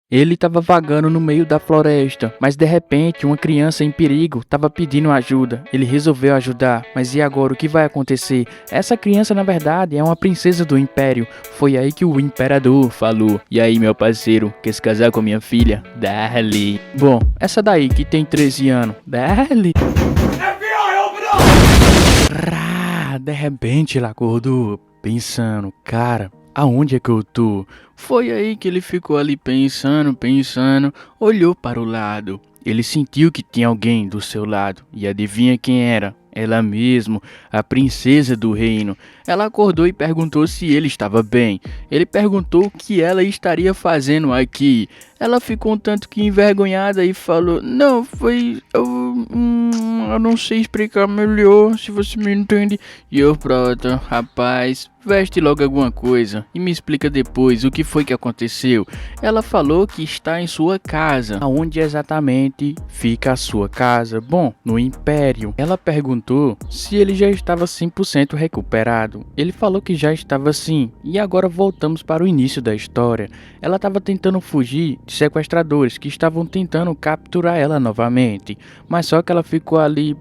Ele estava vagando no meio da floresta, mas de repente uma criança em perigo estava pedindo ajuda. Ele resolveu ajudar, mas e agora o que vai acontecer? Essa criança na verdade é uma princesa do Império. Foi aí que o imperador falou: "E aí, meu parceiro, quer se casar com a minha filha?" Dale. Bom, essa daí que tem 13 anos. Dale. De repente ele acordou pensando: cara, aonde é que eu tô? Foi aí que ele ficou ali pensando, olhou para o lado. Ele sentiu que tinha alguém do seu lado. E adivinha quem era? Ela mesmo, a princesa do reino. Ela acordou e perguntou se ele estava bem. Ele perguntou o que ela estaria fazendo aqui. Ela ficou um tanto que envergonhada e falou: "Não, foi... eu não sei explicar melhor, se você me entende." E eu, pronto, rapaz, veste logo alguma coisa e me explica depois o que foi que aconteceu. Ela falou que está em sua casa. Aonde exatamente fica a sua casa? Bom, no Império. Ela perguntou se ele já estava 100% recuperado. Ele falou que já estava sim. E agora voltamos para o início da história. Ela estava tentando fugir de sequestradores que estavam tentando capturar ela novamente. Mas só que ela ficou ali,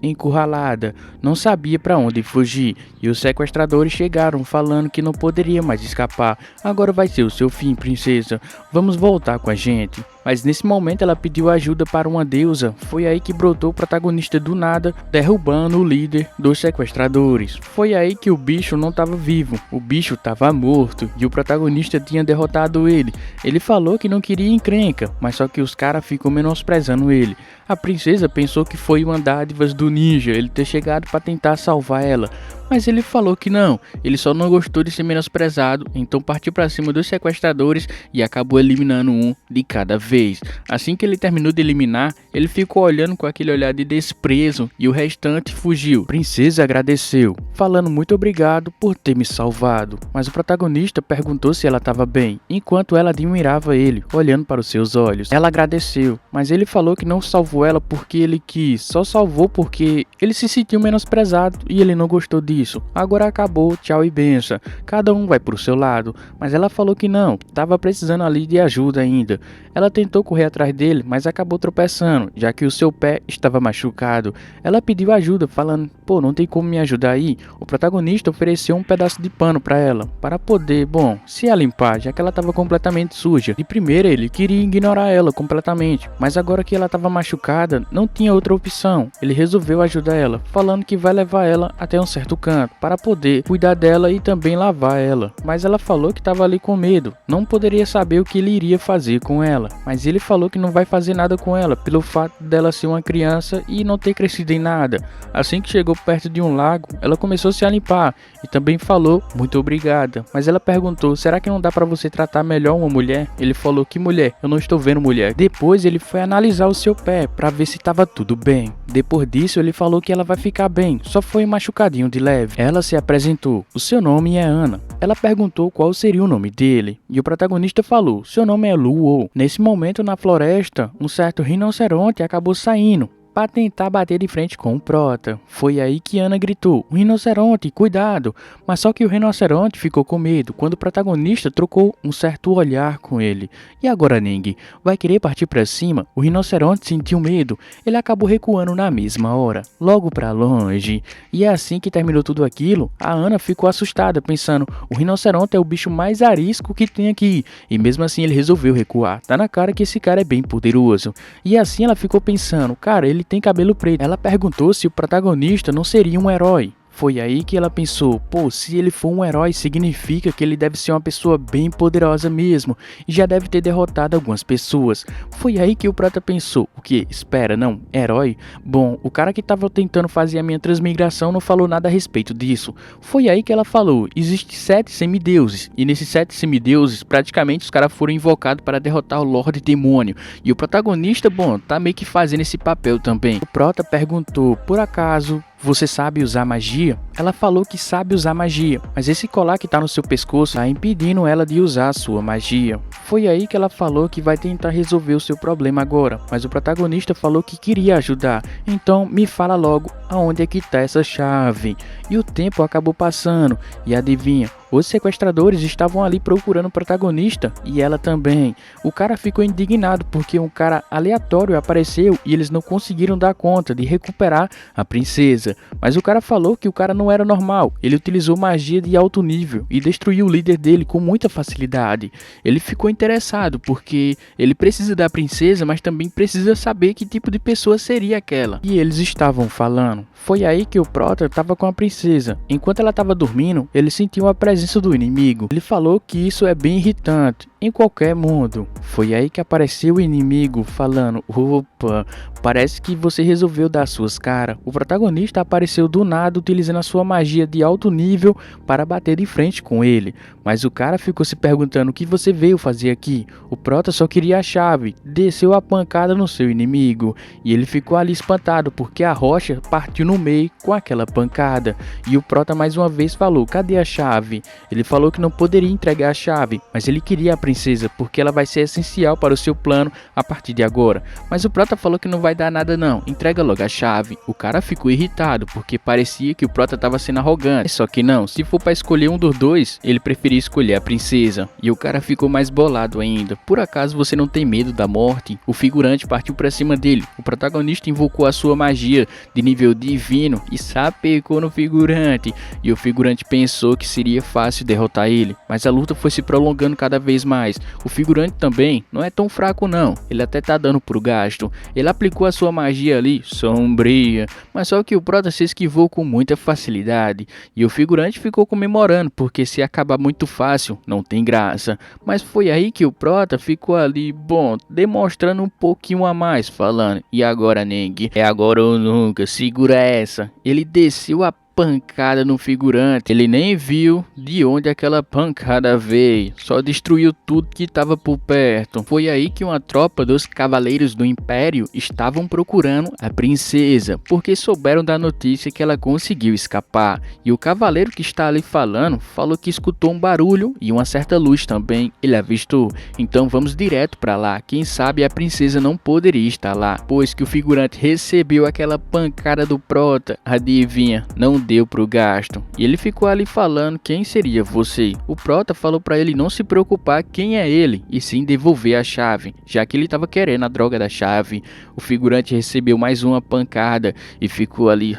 encurralada. Não sabia para onde fugir. E os sequestradores chegaram falando que não poderia mais escapar. Agora vai ser o seu fim, princesa. Vamos voltar com a gente. Mas nesse momento ela pediu ajuda para uma deusa. Foi aí que brotou o protagonista do nada, derrubando o líder dos sequestradores. Foi aí que o bicho não estava vivo, o bicho estava morto e o protagonista tinha derrotado ele. Ele falou que não queria encrenca, mas só que os caras ficam menosprezando ele. A princesa pensou que foi uma dádiva do ninja, ele ter chegado para tentar salvar ela. Mas ele falou que não, ele só não gostou de ser menosprezado, então partiu para cima dos sequestradores e acabou eliminando um de cada vez. Assim que ele terminou de eliminar, ele ficou olhando com aquele olhar de desprezo e o restante fugiu. A princesa agradeceu, falando muito obrigado por ter me salvado, mas o protagonista perguntou se ela estava bem, enquanto ela admirava ele, olhando para os seus olhos. Ela agradeceu, mas ele falou que não salvou ela porque ele quis, só salvou porque ele se sentiu menosprezado e ele não gostou disso. Agora acabou, tchau e benção. Cada um vai pro seu lado. Mas ela falou que não, estava precisando ali de ajuda ainda. Ela tentou correr atrás dele, mas acabou tropeçando, já que o seu pé estava machucado. Ela pediu ajuda, falando: "Pô, não tem como me ajudar aí?" O protagonista ofereceu um pedaço de pano para ela, para poder, se a limpar, já que ela estava completamente suja. De primeira ele queria ignorar ela completamente, mas agora que ela estava machucada, não tinha outra opção. Ele resolveu ajudar ela, falando que vai levar ela até um certo canto para poder cuidar dela e também lavar ela. Mas ela falou que estava ali com medo, não poderia saber o que ele iria fazer com ela. Mas ele falou que não vai fazer nada com ela, pelo fato dela ser uma criança e não ter crescido em nada. Assim que chegou perto de um lago, ela começou a se limpar e também falou muito obrigada. Mas ela perguntou: "Será que não dá para você tratar melhor uma mulher?" Ele falou: "Que mulher? Eu não estou vendo mulher." Depois ele foi analisar o seu pé para ver se estava tudo bem. Depois disso ele falou que ela vai ficar bem, só foi um machucadinho de leve. Ela se apresentou: "O seu nome é Ana." Ela perguntou qual seria o nome dele e o protagonista falou: "Seu nome é Luo." Nesse momento na floresta, um certo rinoceronte acabou saindo para tentar bater de frente com o prota. Foi aí que Ana gritou: "Um rinoceronte, cuidado!" Mas só que o rinoceronte ficou com medo quando o protagonista trocou um certo olhar com ele. E agora Ning vai querer partir para cima? O rinoceronte sentiu medo, ele acabou recuando na mesma hora, logo para longe. E é assim que terminou tudo aquilo, a Ana ficou assustada, pensando: o rinoceronte é o bicho mais arisco que tem aqui. E mesmo assim ele resolveu recuar. Tá na cara que esse cara é bem poderoso. E assim ela ficou pensando: cara, ele tem cabelo preto. Ela perguntou se o protagonista não seria um herói. Foi aí que ela pensou: pô, se ele for um herói, significa que ele deve ser uma pessoa bem poderosa mesmo, e já deve ter derrotado algumas pessoas. Foi aí que o prota pensou: o que? Espera, não, herói? Bom, o cara que tava tentando fazer a minha transmigração não falou nada a respeito disso. Foi aí que ela falou: existe 7 semideuses, e nesses 7 semideuses, praticamente os caras foram invocados para derrotar o Lorde Demônio, e o protagonista, tá meio que fazendo esse papel também. O prota perguntou: por acaso você sabe usar magia? ela falou que sabe usar magia, mas esse colar que tá no seu pescoço tá impedindo ela de usar a sua magia. Foi aí que ela falou que vai tentar resolver o seu problema agora, mas o protagonista falou que queria ajudar. Então me fala logo aonde é que tá essa chave. E o tempo acabou passando, e adivinha? Os sequestradores estavam ali procurando o protagonista e ela também. O cara ficou indignado porque um cara aleatório apareceu e eles não conseguiram dar conta de recuperar a princesa. Mas o cara falou que o cara não era normal. Ele utilizou magia de alto nível e destruiu o líder dele com muita facilidade. Ele ficou interessado porque ele precisa da princesa, mas também precisa saber que tipo de pessoa seria aquela. E eles estavam falando. Foi aí que o prota estava com a princesa. Enquanto ela estava dormindo, ele sentiu a presença do inimigo. Ele falou que isso é bem irritante em qualquer mundo. Foi aí que apareceu o inimigo falando: opa, parece que você resolveu dar suas caras. O protagonista apareceu do nada utilizando a sua magia de alto nível para bater de frente com ele. Mas o cara ficou se perguntando o que você veio fazer aqui. O prota só queria a chave, desceu a pancada no seu inimigo e ele ficou ali espantado porque a rocha partiu no meio com aquela pancada. E o prota mais uma vez falou: cadê a chave? Ele falou que não poderia entregar a chave, mas ele queria a princesa porque ela vai ser essencial para o seu plano a partir de agora. Mas o prota falou que não vai dar nada não, entrega logo a chave. O cara ficou irritado porque parecia que o prota estava sendo arrogante. Só que não, se for para escolher um dos dois, ele preferia escolher a princesa. E o cara ficou mais bolado ainda. Por acaso você não tem medo da morte? O figurante partiu para cima dele. O protagonista invocou a sua magia de nível divino e sapecou no figurante. E o figurante pensou que seria fácil derrotar ele, mas a luta foi se prolongando cada vez mais. O figurante também não é tão fraco não, ele até tá dando pro gasto. Ele aplicou a sua magia ali, sombria, mas só que o prota se esquivou com muita facilidade. E o figurante ficou comemorando, porque se acabar muito fácil, não tem graça. Mas foi aí que o prota ficou ali, bom, demonstrando um pouquinho a mais, falando: e agora, Neng? É agora ou nunca, segura essa. Ele desceu a pancada no figurante. Ele nem viu de onde aquela pancada veio, só destruiu tudo que estava por perto. Foi aí que uma tropa dos Cavaleiros do Império estavam procurando a princesa, porque souberam da notícia que ela conseguiu escapar. E o cavaleiro que está ali falando, falou que escutou um barulho e uma certa luz também ele avistou. Então vamos direto para lá, quem sabe a princesa não poderia estar lá, pois que o figurante recebeu aquela pancada do prota, adivinha, não deu pro gasto. E ele ficou ali falando: quem seria você? O prota falou para ele não se preocupar quem é ele, e sim devolver a chave, já que ele estava querendo a droga da chave. O figurante recebeu mais uma pancada e ficou ali: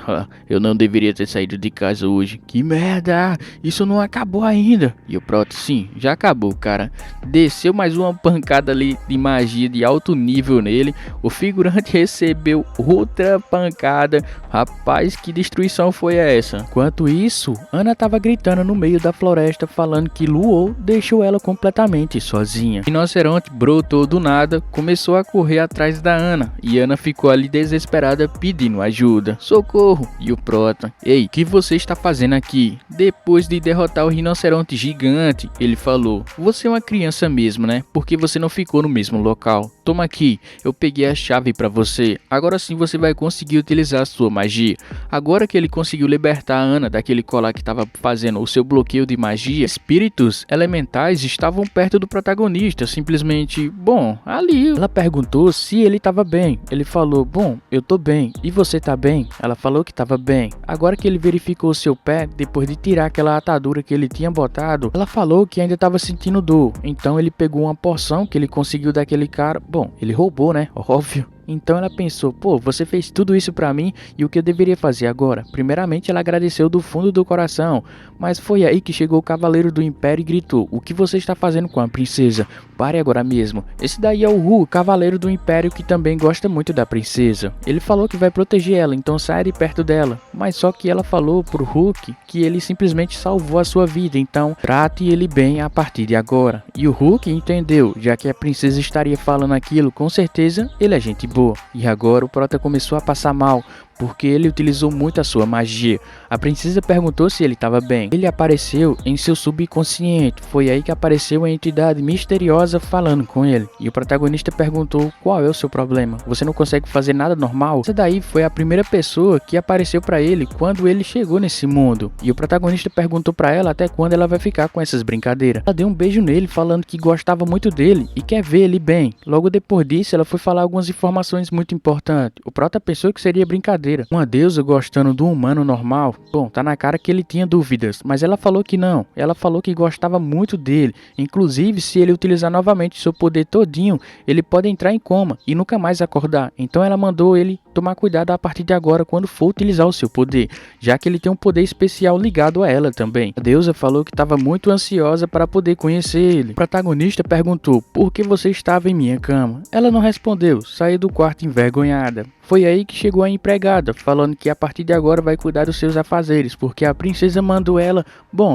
eu não deveria ter saído de casa hoje. Que merda, isso não acabou ainda. E o prota: sim, já acabou, cara. Desceu mais uma pancada ali de magia de alto nível nele. O figurante recebeu outra pancada. Rapaz, que destruição foi essa? Enquanto isso, Ana estava gritando no meio da floresta, falando que Luo deixou ela completamente sozinha. O rinoceronte brotou do nada, começou a correr atrás da Ana, e Ana ficou ali desesperada pedindo ajuda. Socorro! E o prota: ei, o que você está fazendo aqui? Depois de derrotar o rinoceronte gigante, ele falou: você é uma criança mesmo, né? Porque você não ficou no mesmo local. Toma aqui, eu peguei a chave para você. Agora sim você vai conseguir utilizar a sua magia. Agora que ele conseguiu libertar a Ana daquele colar que estava fazendo o seu bloqueio de magia, espíritos elementais estavam perto do protagonista, simplesmente, bom, ali. Ela perguntou se ele estava bem. Ele falou: bom, eu tô bem. E você tá bem? Ela falou que estava bem. Agora que ele verificou seu pé, depois de tirar aquela atadura que ele tinha botado, ela falou que ainda estava sentindo dor. Então ele pegou uma porção que ele conseguiu daquele cara. Bom, ele roubou, né? Óbvio. Então ela pensou: pô, você fez tudo isso pra mim e o que eu deveria fazer agora? Primeiramente ela agradeceu do fundo do coração, mas foi aí que chegou o Cavaleiro do Império e gritou: o que você está fazendo com a princesa? Pare agora mesmo. Esse daí é o Hu, Cavaleiro do Império, que também gosta muito da princesa. Ele falou que vai proteger ela, então saia de perto dela. Mas só que ela falou pro Hulk que ele simplesmente salvou a sua vida, então trate ele bem a partir de agora. E o Hulk entendeu, já que a princesa estaria falando aquilo, com certeza ele é gente boa. E agora o prota começou a passar mal, porque ele utilizou muito a sua magia. A princesa perguntou se ele estava bem. Ele apareceu em seu subconsciente. Foi aí que apareceu a entidade misteriosa falando com ele. E o protagonista perguntou: qual é o seu problema? Você não consegue fazer nada normal? Essa daí foi a primeira pessoa que apareceu para ele quando ele chegou nesse mundo. E o protagonista perguntou para ela até quando ela vai ficar com essas brincadeiras. Ela deu um beijo nele falando que gostava muito dele e quer ver ele bem. Logo depois disso, ela foi falar algumas informações muito importantes. O prota pensou que seria brincadeira. Uma deusa gostando do humano normal? Bom, tá na cara que ele tinha dúvidas, mas ela falou que não. Ela falou que gostava muito dele. Inclusive, se ele utilizar novamente seu poder todinho, ele pode entrar em coma e nunca mais acordar. Então ela mandou ele tomar cuidado a partir de agora quando for utilizar o seu poder, já que ele tem um poder especial ligado a ela também. A deusa falou que estava muito ansiosa para poder conhecer ele. O protagonista perguntou: por que você estava em minha cama? Ela não respondeu, saiu do quarto envergonhada. Foi aí que chegou a empregada, falando que a partir de agora vai cuidar dos seus afazeres, porque a princesa mandou ela,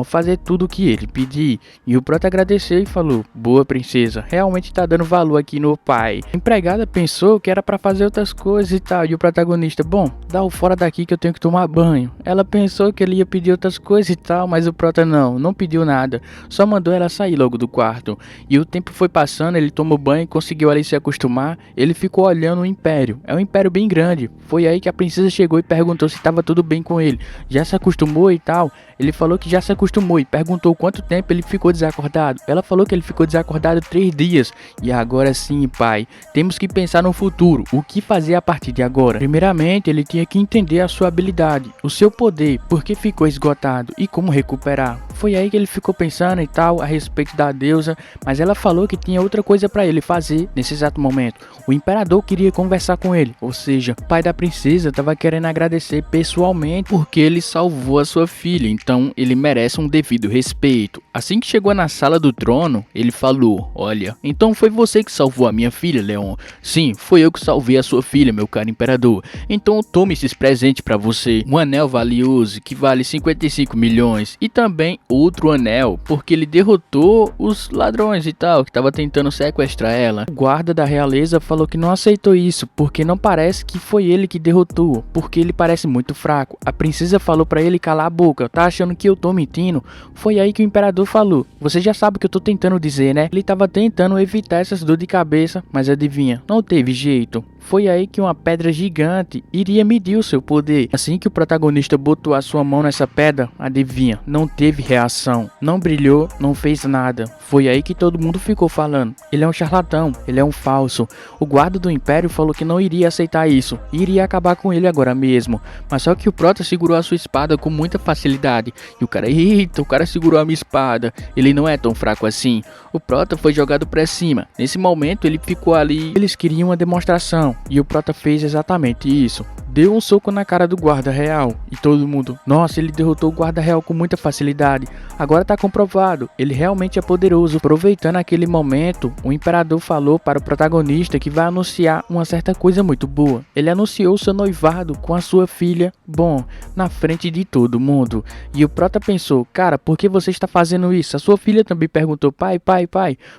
fazer tudo o que ele pedir. E o prota agradeceu e falou: boa princesa, realmente tá dando valor aqui no pai. A empregada pensou que era para fazer outras coisas e tal, e o protagonista: dá o fora daqui que eu tenho que tomar banho. Ela pensou que ele ia pedir outras coisas e tal, mas o prota não pediu nada, só mandou ela sair logo do quarto. E o tempo foi passando, ele tomou banho e conseguiu ali se acostumar. Ele ficou olhando o império, é um império bem grande. Foi aí que a princesa chegou e perguntou se estava tudo bem com ele. Já se acostumou e tal? Ele falou que já se acostumou e perguntou quanto tempo ele ficou desacordado. Ela falou que ele ficou desacordado 3 dias. E agora sim, pai, temos que pensar no futuro. O que fazer a partir de agora? Primeiramente, ele tinha que entender a sua habilidade, o seu poder, por que ficou esgotado e como recuperar. Foi aí que ele ficou pensando e tal a respeito da deusa, mas ela falou que tinha outra coisa para ele fazer nesse exato momento. O imperador queria conversar com ele, ou seja, o pai da princesa estava querendo agradecer pessoalmente porque ele salvou a sua filha, então ele merece um devido respeito. Assim que chegou na sala do trono, ele falou: olha, então foi você que salvou a minha filha, Leon? Sim, foi eu que salvei a sua filha, meu caro imperador. Então tome esses presentes para você. Um anel valioso que vale 55 milhões e também outro anel, porque ele derrotou os ladrões e tal, que estava tentando sequestrar ela. O guarda da realeza falou que não aceitou isso, porque não parece que foi ele que derrotou, porque ele parece muito fraco. A princesa falou para ele calar a boca, tá achando que eu tô mentindo? Foi aí que o imperador falou: você já sabe o que eu tô tentando dizer, né? Ele tava tentando evitar essas dor de cabeça, mas adivinha, não teve jeito. Foi aí que uma pedra gigante iria medir o seu poder. Assim que o protagonista botou a sua mão nessa pedra, adivinha, não teve reação, não brilhou, não fez nada. Foi aí que todo mundo ficou falando: ele é um charlatão, ele é um falso. O guarda do império falou que não iria aceitar isso, iria acabar com ele agora mesmo. Mas só que o prota segurou a sua espada com muita facilidade. E o cara: eita, o cara segurou a minha espada, ele não é tão fraco assim. O prota foi jogado pra cima. Nesse momento ele ficou ali, eles queriam uma demonstração. E o prota fez exatamente isso. Deu um soco na cara do guarda real. E todo mundo: nossa, ele derrotou o guarda real com muita facilidade. Agora tá comprovado, ele realmente é poderoso. Aproveitando aquele momento, o imperador falou para o protagonista que vai anunciar uma certa coisa muito boa. Ele anunciou seu noivado com a sua filha, na frente de todo mundo. E o prota pensou: cara, por que você está fazendo isso? A sua filha também perguntou: pai.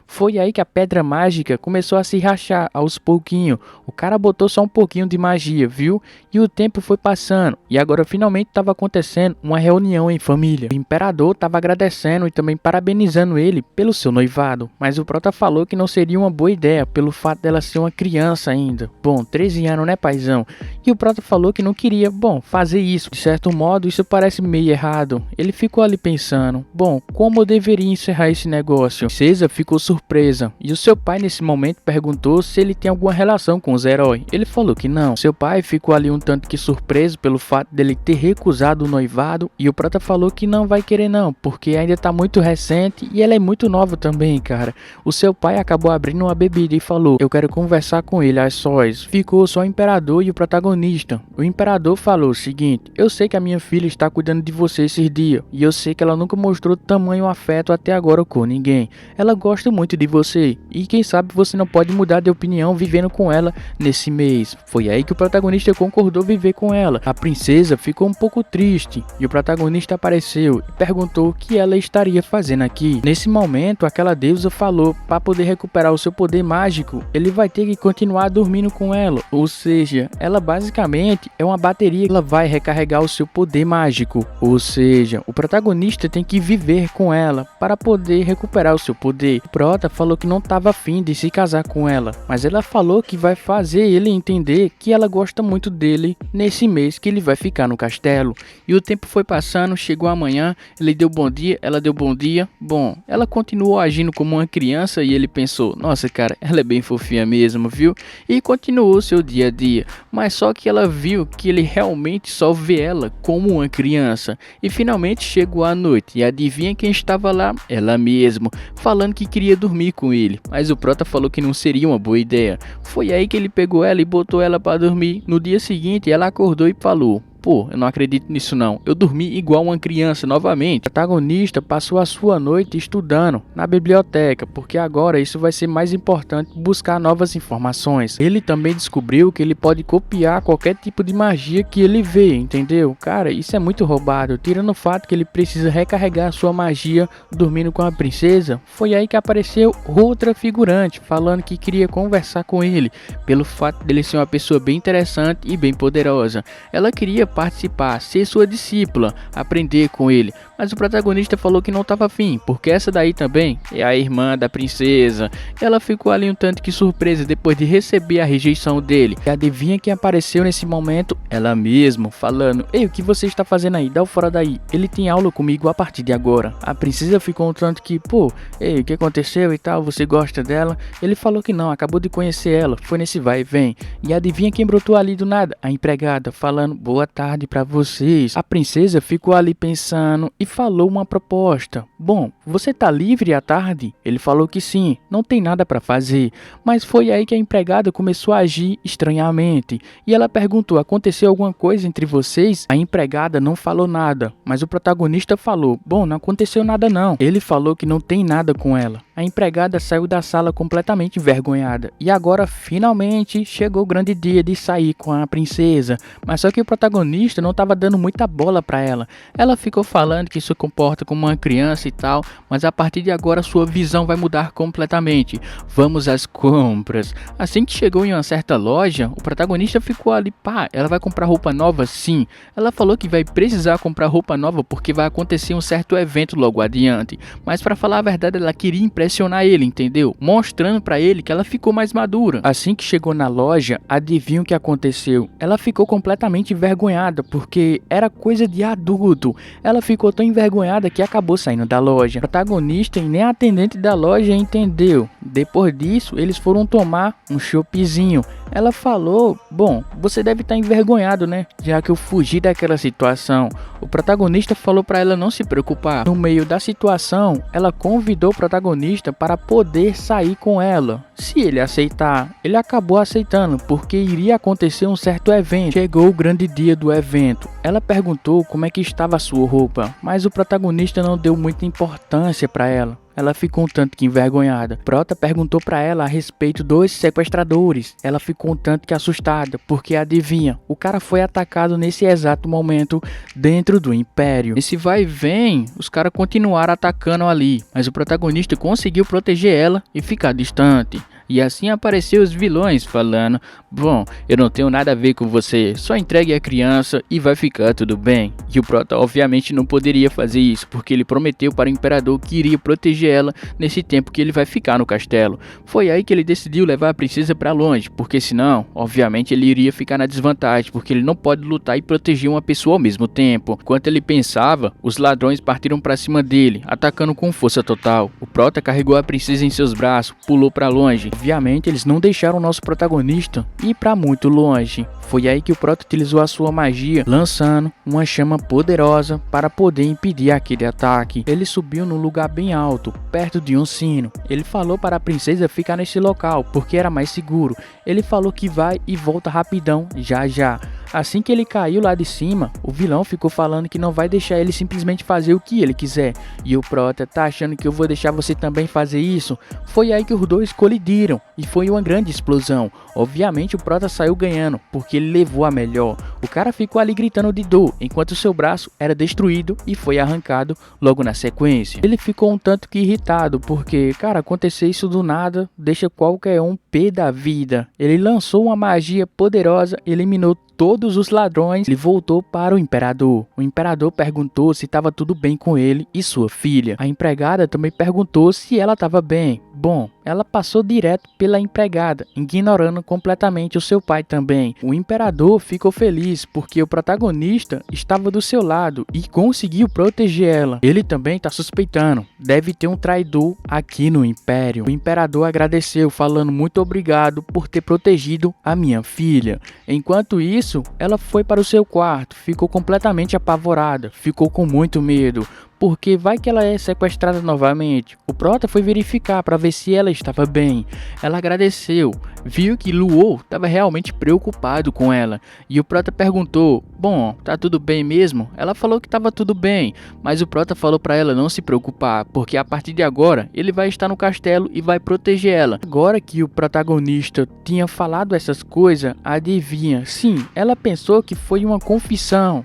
Foi aí que a pedra mágica começou a se rachar aos pouquinhos. O cara botou só um pouquinho de magia, viu? E o tempo foi passando, e agora finalmente estava acontecendo uma reunião em família. O imperador estava agradecendo e também parabenizando ele pelo seu noivado, mas o prota falou que não seria uma boa ideia pelo fato dela ser uma criança ainda. 13 anos, né, paizão? E o prota falou que não queria, fazer isso. De certo modo, isso parece meio errado. Ele ficou ali pensando: como eu deveria encerrar esse negócio? A princesa ficou surpresa, e o seu pai nesse momento perguntou se ele tem alguma relação com os heróis. Ele falou que não. Seu pai ficou ali um tanto que surpreso pelo fato dele ter recusado o noivado, e o prota falou que não vai querer não, porque ainda tá muito recente e ela é muito nova também, cara. O seu pai acabou abrindo uma bebida e falou: eu quero conversar com ele às sós. Ficou só o imperador e o protagonista. O imperador falou o seguinte: eu sei que a minha filha está cuidando de você esses dias, e eu sei que ela nunca mostrou tamanho afeto até agora com ninguém. Ela gosta muito de você, e quem sabe você não pode mudar de opinião vivendo com ela nesse mês. Foi aí que o protagonista concordou viver com ela. A princesa ficou um pouco triste, e o protagonista apareceu e perguntou o que ela estaria fazendo aqui. Nesse momento, aquela deusa falou: para poder recuperar o seu poder mágico, ele vai ter que continuar dormindo com ela. Ou seja, ela basicamente basicamente é uma bateria que ela vai recarregar o seu poder mágico, ou seja, o protagonista tem que viver com ela para poder recuperar o seu poder. O prota falou que não estava afim de se casar com ela, mas ela falou que vai fazer ele entender que ela gosta muito dele nesse mês que ele vai ficar no castelo. E o tempo foi passando, chegou amanhã, ele deu bom dia, ela deu bom dia. Bom, ela continuou agindo como uma criança e ele pensou, nossa cara, ela é bem fofinha mesmo, viu? E continuou seu dia a dia, mas só que ela viu que ele realmente só vê ela como uma criança. E finalmente chegou a noite e adivinha quem estava lá? Ela mesma, falando que queria dormir com ele, mas o prota falou que não seria uma boa ideia. Foi aí que ele pegou ela e botou ela para dormir. No dia seguinte ela acordou e falou, pô, eu não acredito nisso não, eu dormi igual uma criança novamente. O protagonista passou a sua noite estudando na biblioteca, porque agora isso vai ser mais importante, buscar novas informações. Ele também descobriu que ele pode copiar qualquer tipo de magia que ele vê, entendeu? Cara, isso é muito roubado, tirando o fato que ele precisa recarregar sua magia dormindo com a princesa. Foi aí que apareceu outra figurante, falando que queria conversar com ele, pelo fato dele ser uma pessoa bem interessante e bem poderosa. Ela queria participar, ser sua discípula, aprender com ele, mas o protagonista falou que não estava afim, porque essa daí também é a irmã da princesa. Ela ficou ali um tanto que surpresa depois de receber a rejeição dele. E adivinha quem apareceu nesse momento? Ela mesma, falando, ei, o que você está fazendo aí? Dá o fora daí, ele tem aula comigo a partir de agora. A princesa ficou um tanto que, pô, ei, o que aconteceu e tal, você gosta dela? Ele falou que não, acabou de conhecer ela, foi nesse vai e vem. E adivinha quem brotou ali do nada? A empregada, falando, boa tarde para vocês. A princesa ficou ali pensando e falou uma proposta. Bom, você tá livre à tarde? Ele falou que sim, não tem nada para fazer. Mas foi aí que a empregada começou a agir estranhamente. E ela perguntou, aconteceu alguma coisa entre vocês? A empregada não falou nada, mas o protagonista falou, bom, não aconteceu nada não. Ele falou que não tem nada com ela. A empregada saiu da sala completamente envergonhada. E agora finalmente chegou o grande dia de sair com a princesa. Mas só que o protagonista não estava dando muita bola para ela. Ela ficou falando que se comporta como uma criança e tal, mas a partir de agora sua visão vai mudar completamente. Vamos às compras. Assim que chegou em uma certa loja, o protagonista ficou ali, pá, ela vai comprar roupa nova? Sim. Ela falou que vai precisar comprar roupa nova porque vai acontecer um certo evento logo adiante. Mas para falar a verdade, ela queria impressionar ele, entendeu? Mostrando para ele que ela ficou mais madura. Assim que chegou na loja, adivinha o que aconteceu? Ela ficou completamente envergonhada porque era coisa de adulto. Ela ficou tão envergonhada que acabou saindo da loja. O protagonista e nem a atendente da loja entendeu. Depois disso, eles foram tomar um choppzinho. Ela falou, bom, você deve estar envergonhado, né? Já que eu fugi daquela situação. O protagonista falou para ela não se preocupar. No meio da situação, ela convidou o protagonista para poder sair com ela. Se ele aceitar, ele acabou aceitando, porque iria acontecer um certo evento. Chegou o grande dia do evento. Ela perguntou como é que estava a sua roupa, mas o protagonista não deu muita importância para ela. Ela ficou um tanto que envergonhada. Prota perguntou para ela a respeito dos sequestradores. Ela ficou um tanto que assustada, porque adivinha, o cara foi atacado nesse exato momento dentro do Império. Nesse vai e vem, os caras continuaram atacando ali, mas o protagonista conseguiu proteger ela e ficar distante. E assim apareceu os vilões falando, bom, eu não tenho nada a ver com você, só entregue a criança e vai ficar tudo bem. E o Prota obviamente não poderia fazer isso, porque ele prometeu para o imperador que iria proteger ela nesse tempo que ele vai ficar no castelo. Foi aí que ele decidiu levar a princesa para longe, porque senão, obviamente ele iria ficar na desvantagem, porque ele não pode lutar e proteger uma pessoa ao mesmo tempo. Enquanto ele pensava, os ladrões partiram para cima dele, atacando com força total. O Prota carregou a princesa em seus braços, pulou para longe. Obviamente eles não deixaram o nosso protagonista ir para muito longe. Foi aí que o Prota utilizou a sua magia, lançando uma chama poderosa para poder impedir aquele ataque. Ele subiu num lugar bem alto, perto de um sino. Ele falou para a princesa ficar nesse local, porque era mais seguro. Ele falou que vai e volta rapidão, já já. Assim que ele caiu lá de cima, o vilão ficou falando que não vai deixar ele simplesmente fazer o que ele quiser. E o Prota: tá achando que eu vou deixar você também fazer isso? Foi aí que os dois colidiram e foi uma grande explosão. Obviamente o Prota saiu ganhando, porque ele levou a melhor. O cara ficou ali gritando de dor, enquanto seu braço era destruído e foi arrancado logo na sequência. Ele ficou um tanto que irritado, porque, cara, acontecer isso do nada deixa qualquer um pé da vida. Ele lançou uma magia poderosa, eliminou todos os ladrões. Ele voltou para o imperador. O imperador perguntou se estava tudo bem com ele e sua filha. A empregada também perguntou se ela estava bem. Bom, ela passou direto pela empregada, ignorando completamente o seu pai também. O imperador ficou feliz porque o protagonista estava do seu lado e conseguiu proteger ela. Ele também está suspeitando, deve ter um traidor aqui no império. O imperador agradeceu, falando: muito obrigado por ter protegido a minha filha. Enquanto isso, ela foi para o seu quarto, ficou completamente apavorada, ficou com muito medo, porque vai que ela é sequestrada novamente. O Prota foi verificar para ver se ela estava bem. Ela agradeceu, viu que Luo estava realmente preocupado com ela. E o Prota perguntou: bom, tá tudo bem mesmo? Ela falou que estava tudo bem, mas o Prota falou para ela não se preocupar, porque a partir de agora ele vai estar no castelo e vai proteger ela. Agora que o protagonista tinha falado essas coisas, adivinha? Sim, ela pensou que foi uma confissão.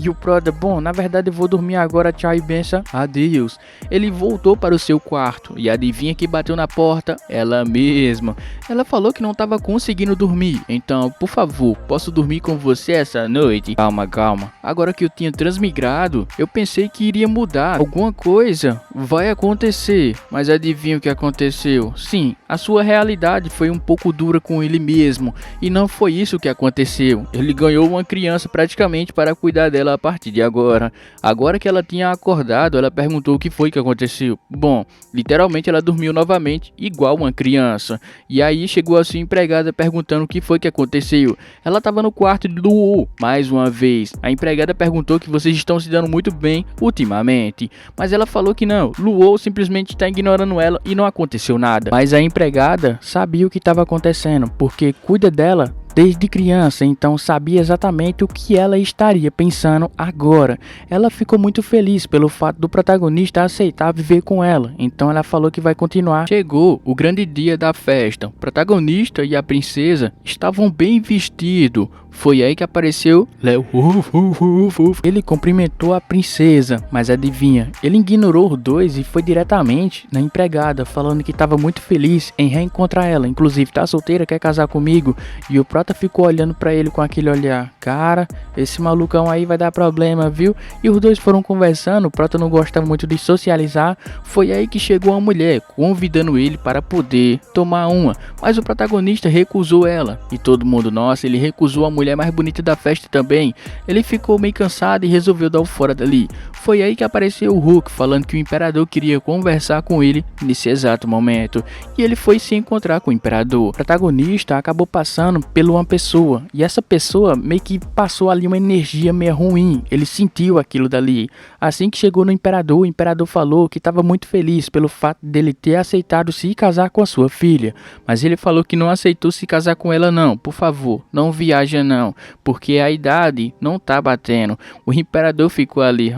E o Prota: bom, na verdade eu vou dormir agora, tchau e benção, adeus. Ele voltou para o seu quarto e adivinha que bateu na porta? Ela mesma. Ela falou que não estava conseguindo dormir, então, por favor, posso dormir com você essa noite? Calma, calma. Agora que eu tinha transmigrado, eu pensei que iria mudar. Alguma coisa vai acontecer, mas adivinha o que aconteceu? Sim, a sua realidade foi um pouco dura com ele mesmo, e não foi isso que aconteceu. Ele ganhou uma criança praticamente para cuidar dela a partir de agora. Agora que ela tinha acordado, ela perguntou o que foi que aconteceu. Bom, literalmente ela dormiu novamente, igual uma criança. E aí chegou a sua empregada perguntando o que foi que aconteceu. Ela estava no quarto de Luo, mais uma vez. A empregada perguntou que vocês estão se dando muito bem ultimamente, mas ela falou que não, Luo simplesmente está ignorando ela e não aconteceu nada. Mas a empregada sabia o que estava acontecendo, porque cuida dela desde criança, então sabia exatamente o que ela estaria pensando agora. Ela ficou muito feliz pelo fato do protagonista aceitar viver com ela, então ela falou que vai continuar. Chegou o grande dia da festa. O protagonista e a princesa estavam bem vestidos. Foi aí que apareceu Léo. Ele cumprimentou a princesa, mas adivinha, ele ignorou os dois e foi diretamente na empregada, falando que estava muito feliz em reencontrar ela. Inclusive, tá solteira, quer casar comigo? E o Prota ficou olhando pra ele com aquele olhar: cara, esse malucão aí vai dar problema, viu? E os dois foram conversando. O Prota não gosta muito de socializar. Foi aí que chegou uma mulher convidando ele para poder tomar uma, mas o protagonista recusou ela. E todo mundo: nossa, ele recusou a mulher mais bonita da festa também. Ele ficou meio cansado e resolveu dar o fora dali. Foi aí que apareceu o Hulk, falando que o imperador queria conversar com ele nesse exato momento. E ele foi se encontrar com o imperador. O protagonista acabou passando por uma pessoa, e essa pessoa meio que passou ali uma energia meio ruim. Ele sentiu aquilo dali. Assim que chegou no imperador, o imperador falou que estava muito feliz pelo fato dele ter aceitado se casar com a sua filha, mas ele falou que não aceitou se casar com ela não. Por favor, não viaja não, porque a idade não tá batendo. O imperador ficou ali: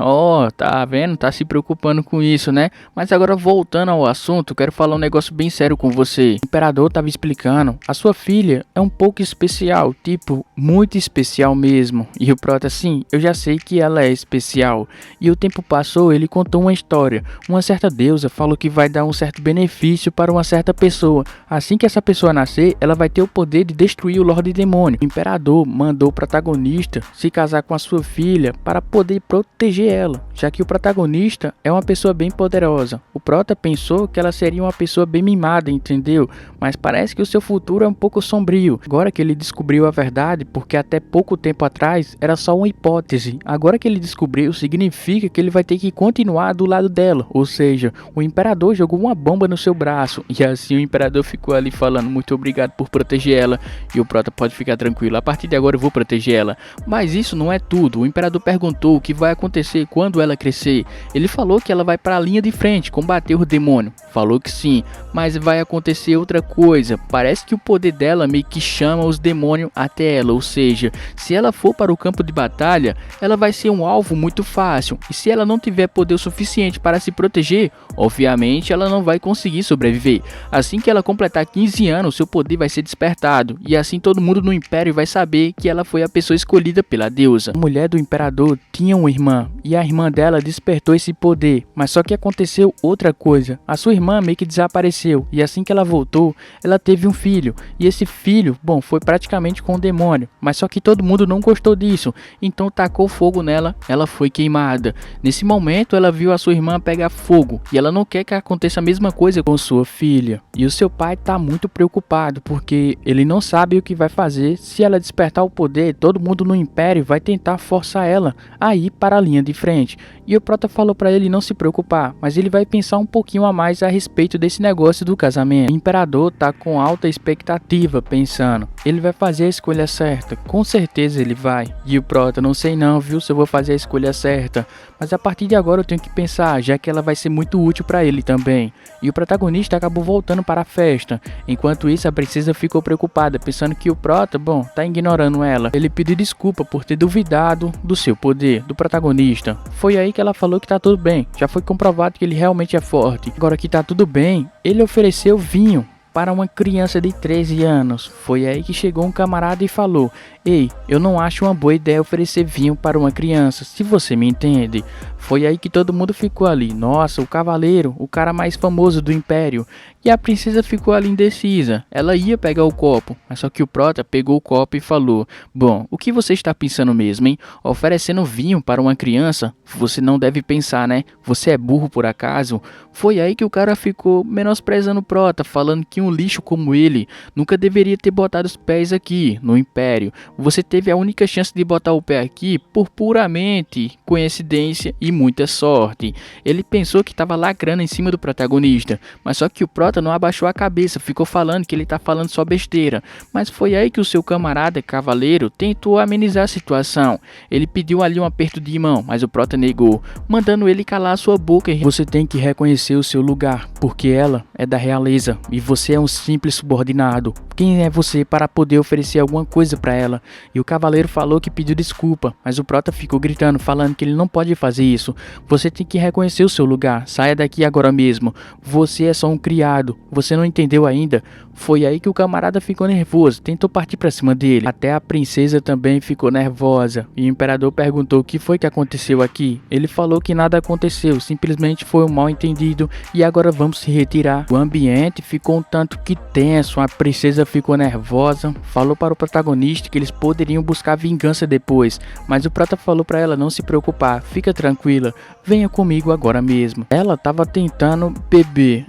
tá vendo? Tá se preocupando com isso, né? Mas agora, voltando ao assunto, quero falar um negócio bem sério com você. O imperador tava explicando: a sua filha é um pouco especial, tipo, muito especial mesmo. E o Prota: sim, eu já sei que ela é especial. E o tempo passou, ele contou uma história. Uma certa deusa falou que vai dar um certo benefício para uma certa pessoa. Assim que essa pessoa nascer, ela vai ter o poder de destruir o Lorde Demônio. O imperador mandou o protagonista se casar com a sua filha para poder proteger ela, já que o protagonista é uma pessoa bem poderosa. O Prota pensou que ela seria uma pessoa bem mimada, entendeu? Mas parece que o seu futuro é um pouco sombrio. Agora que ele descobriu a verdade, porque até pouco tempo atrás era só uma hipótese. Agora que ele descobriu, significa que ele vai ter que continuar do lado dela. Ou seja, o imperador jogou uma bomba no seu braço. E assim o imperador ficou ali falando: muito obrigado por proteger ela. E o Prota pode ficar tranquilo. A partir de agora eu vou proteger ela. Mas isso não é tudo. O imperador perguntou o que vai acontecer quando ela crescer. Ele falou que ela vai para a linha de frente combater o demônio. Falou que sim, mas vai acontecer outra coisa. Parece que o poder dela meio que chama os demônios até ela, ou seja, se ela for para o campo de batalha, ela vai ser um alvo muito fácil. E se ela não tiver poder o suficiente para se proteger, obviamente ela não vai conseguir sobreviver. Assim que ela completar 15 anos, seu poder vai ser despertado, e assim todo mundo no Império vai saber que ela foi a pessoa escolhida pela deusa. A mulher do imperador tinha uma irmã, e a irmã dela despertou esse poder, mas só que aconteceu outra coisa. A sua irmã meio que desapareceu, e assim que ela voltou, ela teve um filho, e esse filho, bom, foi praticamente com o demônio, mas só que todo mundo não gostou disso, então tacou fogo nela, ela foi queimada. Nesse momento ela viu a sua irmã pegar fogo, e ela não quer que aconteça a mesma coisa com sua filha, e o seu pai tá muito preocupado, porque ele não sabe o que vai fazer. Se ela despertar o poder, todo mundo no Império vai tentar forçar ela a ir para a linha de frente, e o Prota falou para ele não se preocupar, mas ele vai pensar um pouquinho a mais a respeito desse negócio do casamento. O imperador tá com alta expectativa, pensando, ele vai fazer a escolha certa, com certeza ele vai. E o Prota, não sei não, viu, se eu vou fazer a escolha certa, mas a partir de agora eu tenho que pensar, já que ela vai ser muito útil para ele também. E o protagonista acabou voltando para a festa. Enquanto isso, a princesa ficou preocupada, pensando que o Prota, bom, tá ignorando ela. Ele pediu desculpa por ter duvidado do seu poder, do protagonista. Foi aí que ela falou que tá tudo bem, já foi comprovado que ele realmente é forte. Agora que tá tudo bem, ele ofereceu vinho para uma criança de 13 anos. Foi aí que chegou um camarada e falou: ei, eu não acho uma boa ideia oferecer vinho para uma criança, se você me entende. Foi aí que todo mundo ficou ali, nossa, o cavaleiro, o cara mais famoso do Império. E a princesa ficou ali indecisa, ela ia pegar o copo, mas só que o Prota pegou o copo e falou: bom, o que você está pensando mesmo, hein? Oferecendo vinho para uma criança? Você não deve pensar, né? Você é burro por acaso? Foi aí que o cara ficou menosprezando o Prota, falando que um lixo como ele nunca deveria ter botado os pés aqui no Império. Você teve a única chance de botar o pé aqui por puramente coincidência e muita sorte. Ele pensou que estava lacrando em cima do protagonista, mas só que o Prota não abaixou a cabeça, ficou falando que ele tá falando só besteira. Mas foi aí que o seu camarada cavaleiro tentou amenizar a situação. Ele pediu ali um aperto de mão, mas o Prota negou, mandando ele calar a sua boca. Você tem que reconhecer o seu lugar, porque ela é da realeza e você é um simples subordinado. Quem é você para poder oferecer alguma coisa para ela? E o cavaleiro falou que pediu desculpa, mas o Prota ficou gritando, falando que ele não pode fazer isso. Você tem que reconhecer o seu lugar, saia daqui agora mesmo. Você é só um criado, você não entendeu ainda? Foi aí que o camarada ficou nervoso, tentou partir para cima dele. Até a princesa também ficou nervosa, e o imperador perguntou o que foi que aconteceu aqui. Ele falou que nada aconteceu, simplesmente foi um mal entendido e agora vamos se retirar. O ambiente ficou um tanto que tenso, a princesa ficou nervosa, falou para o protagonista que eles poderiam buscar vingança depois, mas o Prota falou para ela não se preocupar, fica tranquila, venha comigo agora mesmo. Ela estava tentando beber,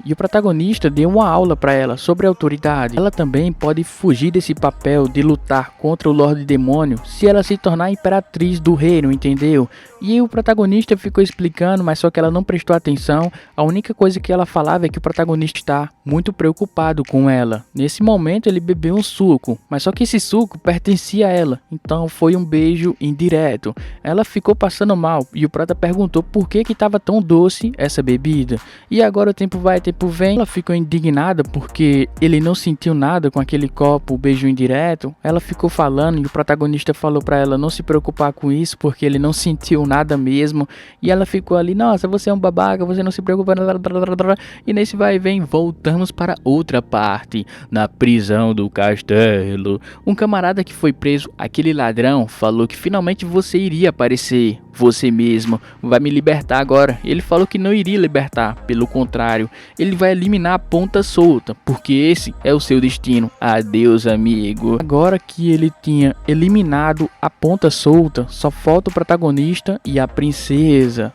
e o protagonista deu uma aula para ela sobre a autoridade. Ela também pode fugir desse papel de lutar contra o Lorde Demônio se ela se tornar imperatriz do reino, entendeu? E o protagonista ficou explicando, mas só que ela não prestou atenção. A única coisa que ela falava é que o protagonista está muito preocupado com ela. Nesse momento ele bebeu um suco, mas só que esse suco pertencia a ela, então foi um beijo indireto. Ela ficou passando mal e o Prota perguntou por que estava tão doce essa bebida. E agora o tempo vai, tempo vem. Ela ficou indignada porque ele não sentiu nada com aquele copo, o beijo indireto. Ela ficou falando e o protagonista falou para ela não se preocupar com isso porque ele não sentiu nada mesmo. E ela ficou ali, nossa, você é um babaca, você não se preocupa. E nesse vai e vem, voltamos para outra parte. Na prisão do castelo, um camarada que foi preso, aquele ladrão, falou que finalmente você iria aparecer. Você mesmo vai me libertar agora. Ele falou que não iria libertar, pelo contrário, ele vai eliminar a ponta solta, porque esse é o seu destino. Adeus, amigo. Agora que ele tinha eliminado a ponta solta, só falta o protagonista e a princesa.